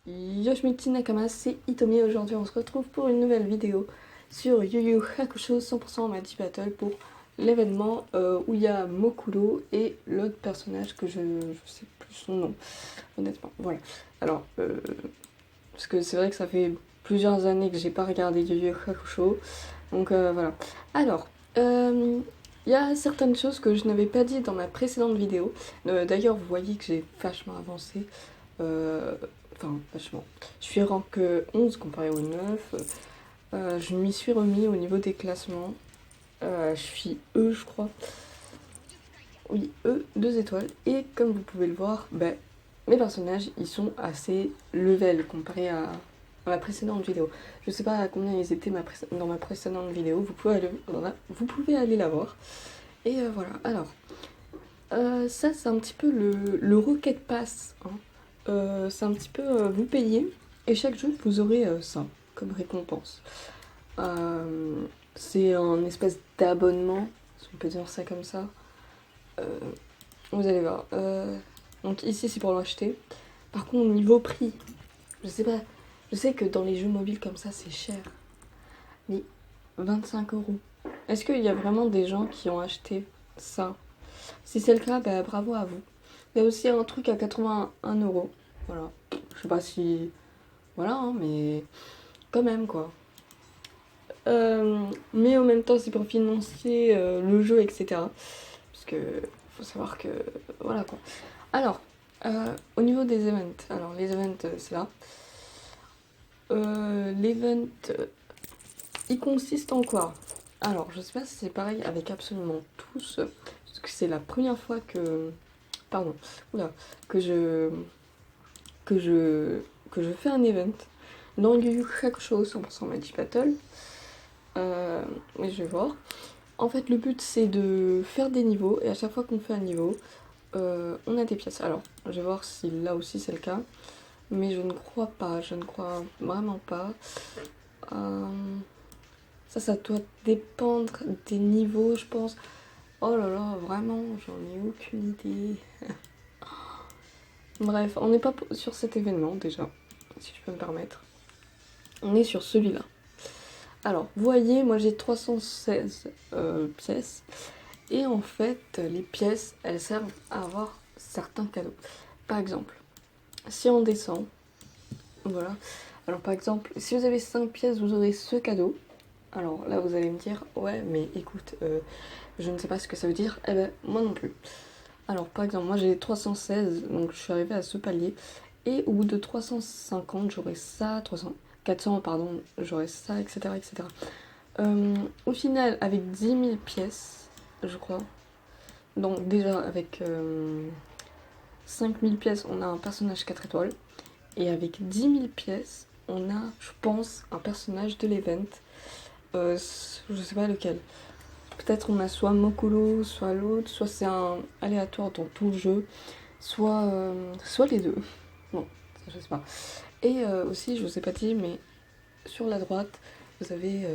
Yoshimichi Nakama, c'est Hitomi. Aujourd'hui on se retrouve pour une nouvelle vidéo sur Yu Yu Hakusho 100% Magic Battle pour l'événement où il y a Mokuro et l'autre personnage que je sais plus son nom, honnêtement. Voilà. Alors, parce que c'est vrai que ça fait plusieurs années que j'ai pas regardé Yu Yu Hakusho, donc voilà. Alors, il y a certaines choses que je n'avais pas dit dans ma précédente vidéo. D'ailleurs, vous voyez que j'ai vachement avancé. Enfin, vachement. Je suis rank 11 comparé au 9. Je m'y suis remis au niveau des classements. Je suis E, je crois. Oui, E, 2 étoiles. Et comme vous pouvez le voir, ben, mes personnages, ils sont assez level comparé à la précédente vidéo. Je sais pas à combien ils étaient dans ma précédente vidéo. Vous pouvez aller la voir. Et voilà. Alors, ça, c'est un petit peu le Rocket Pass. Hein. C'est un petit peu vous payez et chaque jour vous aurez ça comme récompense. C'est un espèce d'abonnement, si on peut dire ça comme ça. Vous allez voir. Donc ici c'est pour l'acheter. Par contre niveau prix, je sais pas. Je sais que dans les jeux mobiles comme ça c'est cher. Mais 25 €. Est-ce qu'il y a vraiment des gens qui ont acheté ça? Si c'est le cas, bah, bravo à vous. Il y a aussi un truc à 81 €. Voilà. Je sais pas si. Voilà, hein, mais quand même quoi. Mais en même temps, c'est pour financer le jeu, etc. Parce que faut savoir que. Voilà quoi. Alors, au niveau des events. Alors, les events, c'est là. L'event, il consiste en quoi? Alors, je sais pas si c'est pareil avec absolument tous. Parce que c'est la première fois que. Pardon. Oula. Que je. Que je. Que je fais un event dans Yu Yu Hakusho 100% Magic Battle. Mais je vais voir. En fait, le but c'est de faire des niveaux et à chaque fois qu'on fait un niveau, on a des pièces. Alors, je vais voir si là aussi c'est le cas, mais je ne crois pas. Je ne crois vraiment pas. Ça doit dépendre des niveaux, je pense. Oh là là, vraiment, j'en ai aucune idée. Bref, on n'est pas sur cet événement déjà, si je peux me permettre. On est sur celui-là. Alors, vous voyez, moi j'ai 316 pièces. Et en fait, les pièces, elles servent à avoir certains cadeaux. Par exemple, si on descend, voilà. Alors par exemple, si vous avez 5 pièces, vous aurez ce cadeau. Alors là, vous allez me dire, ouais, mais écoute, je ne sais pas ce que ça veut dire. Eh ben, moi non plus. Alors par exemple, moi j'ai 316, donc je suis arrivée à ce palier. Et au bout de 350, j'aurai ça, 400, pardon, j'aurai ça, etc. etc. Au final, avec 10 000 pièces, je crois. Donc déjà, avec 5000 pièces, on a un personnage 4 étoiles. Et avec 10 000 pièces, on a, je pense, un personnage de l'event. Je sais pas lequel. Peut-être on a soit Mokuro, soit l'autre, soit c'est un aléatoire dans tout le jeu, soit les deux. Bon, ça je sais pas. Et aussi, je vous ai pas dit, mais sur la droite, vous avez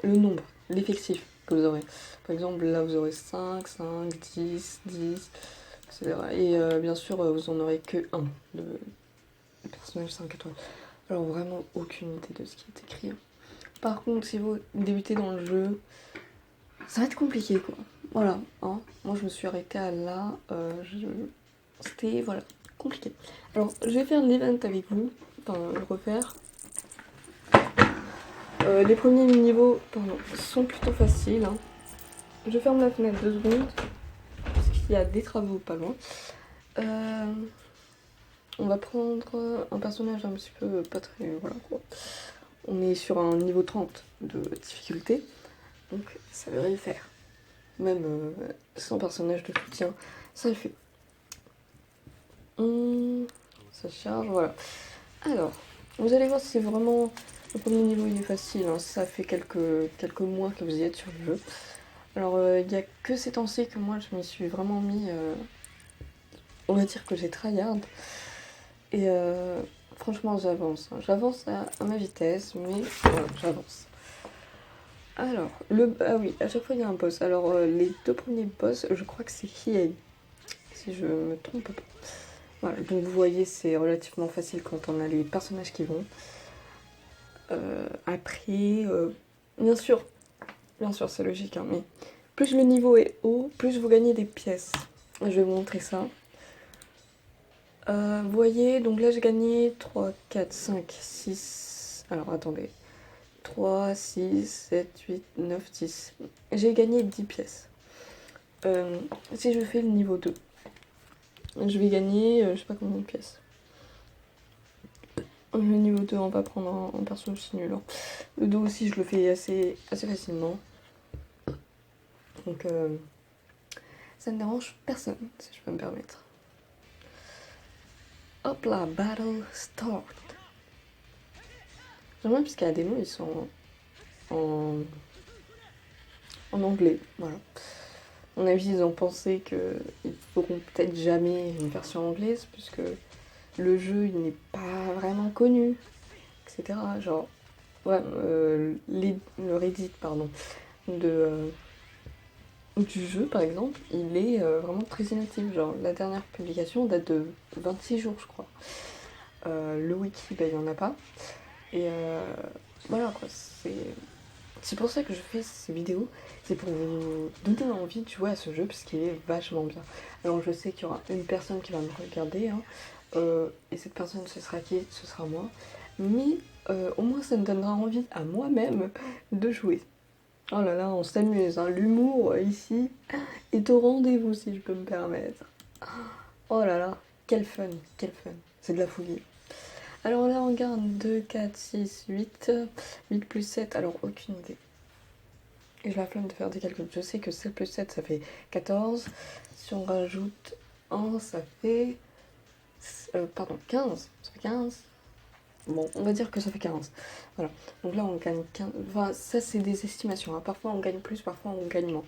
le nombre, l'effectif que vous aurez. Par exemple, là vous aurez 5, 5, 10, 10, etc. Et bien sûr, vous en aurez que un, le personnage 5 étoiles. Alors vraiment aucune idée de ce qui est écrit. Par contre, si vous débutez dans le jeu, ça va être compliqué quoi. Voilà, hein. Moi je me suis arrêtée à là, c'était voilà, compliqué. Alors je vais faire l'event avec vous, enfin le refaire. Les premiers niveaux sont plutôt faciles. Hein. Je ferme la fenêtre 2 secondes, parce qu'il y a des travaux pas loin. On va prendre un personnage un petit peu pas très... Voilà quoi. On est sur un niveau 30 de difficulté, donc ça devrait le faire. Même sans personnage de soutien, ça le fait. Ça charge, voilà. Alors, vous allez voir si c'est vraiment... Le premier niveau il est facile, hein. Ça fait quelques mois que vous y êtes sur le jeu. Alors, il n'y a que ces temps-ci que moi je m'y suis vraiment mis... on va dire que j'ai tryhard. Et franchement, j'avance. Hein. J'avance à ma vitesse, mais voilà, j'avance. Alors, ah oui, à chaque fois il y a un boss. Alors, les 2 premiers boss, je crois que c'est Hiei, si je me trompe pas. Voilà, donc vous voyez, c'est relativement facile quand on a les personnages qui vont. Après, bien sûr, c'est logique, hein, mais plus le niveau est haut, plus vous gagnez des pièces. Je vais vous montrer ça. Vous voyez, donc là j'ai gagné 3, 4, 5, 6... Alors attendez. 3, 6, 7, 8, 9, 10. J'ai gagné 10 pièces. Si je fais le niveau 2, je vais gagner, je sais pas combien de pièces. Le niveau 2, on va prendre un perso aussi nul. Hein. Le 2 aussi, je le fais assez facilement. Donc, ça ne dérange personne, si je peux me permettre. Hop là, battle start. J'aime bien puisqu'il y a des mots, ils sont en anglais. Voilà. À mon avis, ils ont pensé qu'ils feront peut-être jamais une version anglaise, puisque le jeu il n'est pas vraiment connu, etc. Genre, ouais, le Reddit, pardon, du jeu, par exemple, il est vraiment très inactif. Genre, la dernière publication date de 26 jours, je crois. Le wiki, ben, il n'y en a pas. Et voilà, quoi. C'est pour ça que je fais ces vidéos. C'est pour vous donner envie de jouer à ce jeu, parce qu'il est vachement bien. Alors, je sais qu'il y aura une personne qui va me regarder, hein, et cette personne, ce sera qui? Ce sera moi. Mais au moins, ça me donnera envie à moi-même de jouer. Oh là là, on s'amuse, hein. L'humour ici est au rendez-vous si je peux me permettre. Oh là là, quel fun, quel fun. C'est de la folie. Alors là, on garde 2, 4, 6, 8. 8 plus 7, alors aucune idée. Et j'ai la flemme de faire des calculs. Je sais que 7 plus 7, ça fait 14. Si on rajoute 1, ça fait... pardon, 15. Ça fait 15. Bon, on va dire que ça fait 15. Voilà. Donc là, on gagne 15. Enfin, ça, c'est des estimations. Hein. Parfois, on gagne plus, parfois, on gagne moins.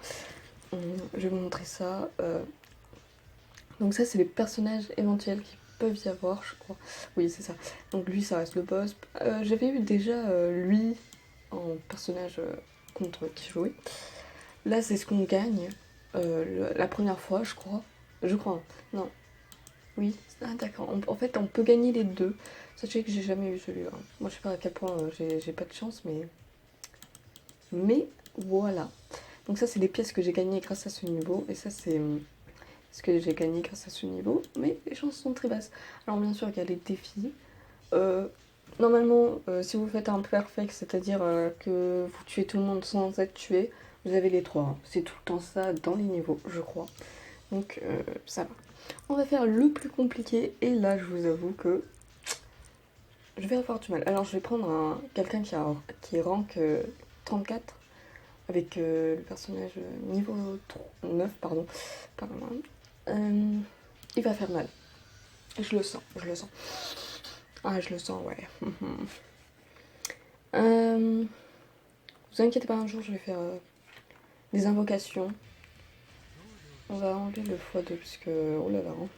Je vais vous montrer ça. Donc ça, c'est les personnages éventuels qui peuvent y avoir, je crois. Oui, c'est ça. Donc lui, ça reste le boss. J'avais eu déjà lui en personnage contre qui jouer. Là, c'est ce qu'on gagne la première fois, je crois. Je crois. Non. Oui. Ah, d'accord. En fait, on peut gagner les deux. Sachez que j'ai jamais eu celui-là. Moi, je sais pas à quel point j'ai pas de chance, mais voilà. Donc ça, c'est des pièces que j'ai gagnées grâce à ce niveau. Et ça, c'est ce que j'ai gagné grâce à ce niveau. Mais les chances sont très basses. Alors, bien sûr, il y a les défis. Normalement, si vous faites un perfect, c'est-à-dire que vous tuez tout le monde sans être tué, vous avez les 3. Hein. C'est tout le temps ça dans les niveaux, je crois. Donc, ça va. On va faire le plus compliqué. Et là, je vous avoue que je vais avoir du mal. Alors, je vais prendre quelqu'un qui est rank 34 avec le personnage niveau 9, pardon. Il va faire mal. Je le sens. Ah, je le sens, ouais. Vous inquiétez pas, un jour, je vais faire des invocations. On va enlever le x2, puisque... Oh là là. Hein.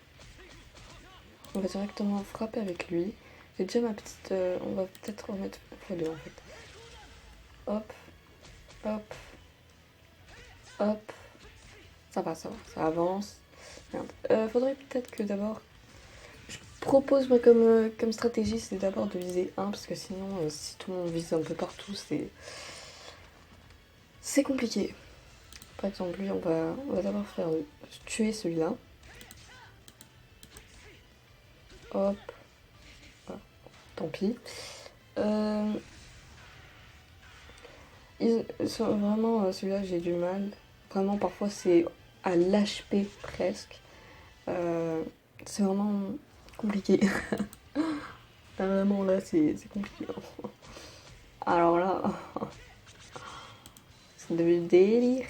On va directement frapper avec lui. J'ai déjà ma petite... on va peut-être remettre x2, en fait. Hop. Hop. Hop. Ça va, ça avance. Merde. Faudrait peut-être que d'abord... Je propose, moi, comme stratégie, c'est d'abord de viser 1, parce que sinon, si tout le monde vise un peu partout, c'est compliqué. Par exemple, lui, on va d'abord faire tuer celui-là. Hop. Voilà. Tant pis. Ils sont vraiment, celui-là, j'ai du mal. Vraiment, parfois, c'est à l'HP presque. C'est vraiment compliqué. Vraiment, là, c'est compliqué. Alors là, c'est devenu délire.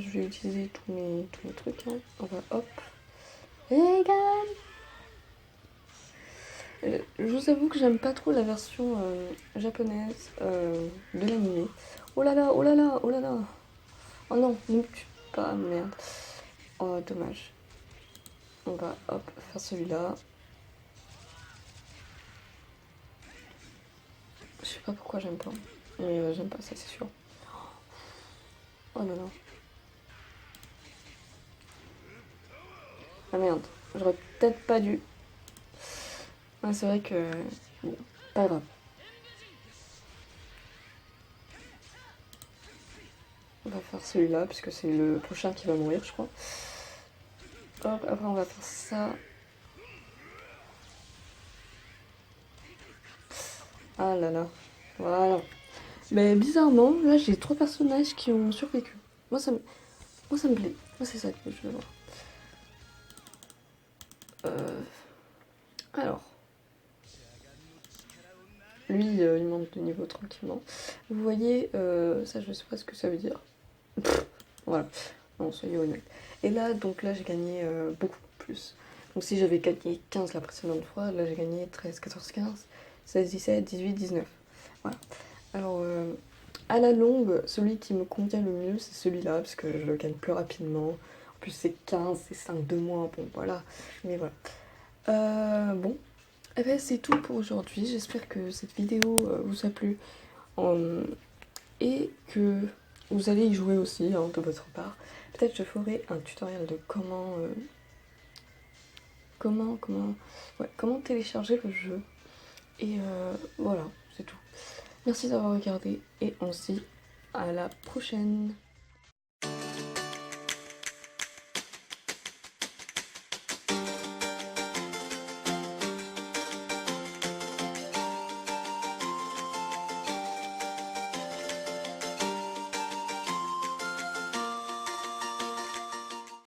Je vais utiliser tous mes trucs. Hein. On va hop. Regarde. Je vous avoue que j'aime pas trop la version japonaise de l'anime. Oh là là, oh là là, oh là là. Oh non, ne me tue pas, merde. Oh, dommage. On va hop faire celui-là. Je sais pas pourquoi j'aime pas. Mais j'aime pas ça, c'est sûr. Oh non, non. Ah merde, j'aurais peut-être pas dû. Ah, c'est vrai que... Bon, pas grave. On va faire celui-là, puisque c'est le prochain qui va mourir, je crois. Hop, après on va faire ça. Ah là là. Voilà. Mais bizarrement, là j'ai 3 personnages qui ont survécu. Moi ça me plaît. Moi c'est ça que je veux voir. Alors. Lui, il monte de niveau tranquillement. Vous voyez, ça je sais pas ce que ça veut dire. Voilà. Non, soyez honnête. Et là, donc là j'ai gagné beaucoup plus. Donc si j'avais gagné 15 la précédente fois, là j'ai gagné 13, 14, 15, 16, 17, 18, 19. Voilà. Alors, à la longue, celui qui me convient le mieux, c'est celui-là, parce que je le gagne plus rapidement. En plus, c'est 15, c'est 5 de moins, bon, voilà. Mais voilà. Bon, eh ben, c'est tout pour aujourd'hui. J'espère que cette vidéo vous a plu. Et que vous allez y jouer aussi, hein, de votre part. Peut-être je ferai un tutoriel de comment télécharger le jeu. Et voilà, c'est tout. Merci d'avoir regardé et on se dit à la prochaine.